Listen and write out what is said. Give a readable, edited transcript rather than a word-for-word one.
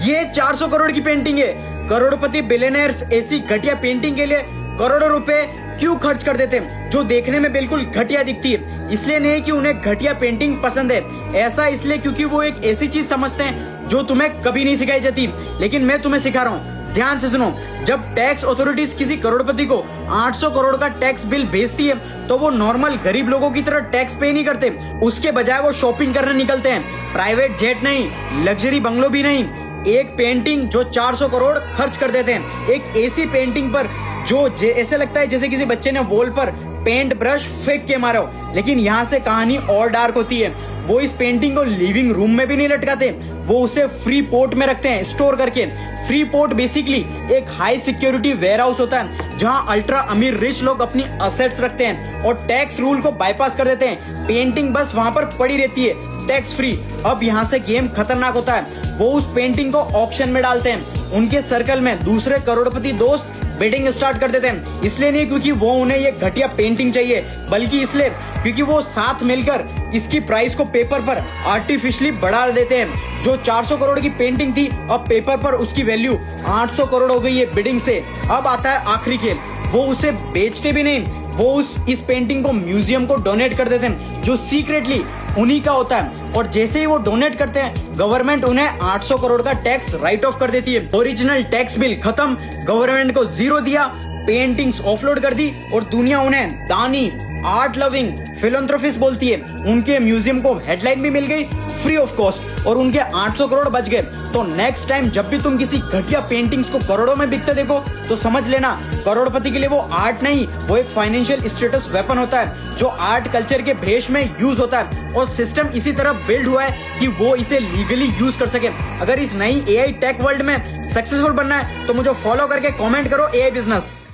ये 400 करोड़ की पेंटिंग है। करोड़पति बिलियनर्स ऐसी घटिया पेंटिंग के लिए करोड़ों रुपए क्यों खर्च कर देते हैं, जो देखने में बिल्कुल घटिया दिखती है। इसलिए नहीं कि उन्हें घटिया पेंटिंग पसंद है, ऐसा इसलिए क्योंकि वो एक ऐसी चीज समझते हैं जो तुम्हें कभी नहीं सिखाई जाती। लेकिन मैं तुम्हें सिखा रहा हूँ, ध्यान से सुनो। जब टैक्स अथॉरिटीज किसी करोड़पति को 800 करोड़ का टैक्स बिल भेजती है तो वो नॉर्मल गरीब लोगों की तरह टैक्स पे नहीं करते। उसके बजाय वो शॉपिंग करने निकलते हैं। प्राइवेट जेट नहीं, लग्जरी बंगलो भी नहीं, एक पेंटिंग जो 400 करोड़ खर्च कर देते हैं। एक ऐसी पेंटिंग पर जो ऐसे लगता है जैसे किसी बच्चे ने वॉल पर पेंट ब्रश फेंक के मारा हो। लेकिन यहाँ से कहानी और डार्क होती है। वो इस पेंटिंग को लिविंग रूम में भी नहीं लटकाते, वो उसे फ्री पोर्ट में रखते हैं स्टोर करके। फ्री पोर्ट बेसिकली एक हाई सिक्योरिटी वेयर हाउस होता है जहां अल्ट्रा अमीर रिच लोग अपनी असेट्स रखते हैं और टैक्स रूल को बाईपास कर देते हैं। पेंटिंग बस वहां पर पड़ी रहती है टैक्स फ्री। अब यहाँ से गेम खतरनाक होता है। वो उस पेंटिंग को ऑक्शन में डालते हैं। उनके सर्कल में दूसरे करोड़पति दोस्त बिडिंग स्टार्ट कर देते हैं। इसलिए नहीं क्योंकि वो उन्हें ये घटिया पेंटिंग चाहिए, बल्कि इसलिए क्योंकि वो साथ मिलकर इसकी प्राइस को पेपर पर आर्टिफिशियली बढ़ा देते हैं। जो 400 करोड़ की पेंटिंग थी, अब पेपर पर उसकी वैल्यू 800 करोड़ हो गई है बिडिंग से। अब आता है आखिरी खेल। वो उसे बेचते भी नहीं, वो इस पेंटिंग को म्यूजियम को डोनेट कर देते हैं जो सीक्रेटली उन्हीं का होता है। और जैसे ही वो डोनेट करते हैं, गवर्नमेंट उन्हें 800 करोड़ का टैक्स राइट ऑफ कर देती है। ओरिजिनल टैक्स बिल खत्म, गवर्नमेंट को 0 दिया, पेंटिंग्स ऑफलोड कर दी और दुनिया उन्हें दानी, आर्ट लविंग फिलैंथ्रोपिस्ट बोलती है। उनके म्यूजियम को हेडलाइन भी मिल गई फ्री ऑफ कॉस्ट और उनके 800 करोड़ बच गए। तो नेक्स्ट टाइम जब भी तुम किसी घटिया पेंटिंग्स को करोड़ों में बिकते देखो तो समझ लेना, करोड़पति के लिए वो आर्ट नहीं, वो एक फाइनेंशियल स्टेटस वेपन होता है जो आर्ट कल्चर के भेष में यूज होता है। और सिस्टम इसी तरह बिल्ड हुआ है कि वो इसे लीगली यूज कर सके। अगर इस नई एआई टेक वर्ल्ड में सक्सेसफुल बनना है तो मुझे फॉलो करके कमेंट करो एआई बिजनेस।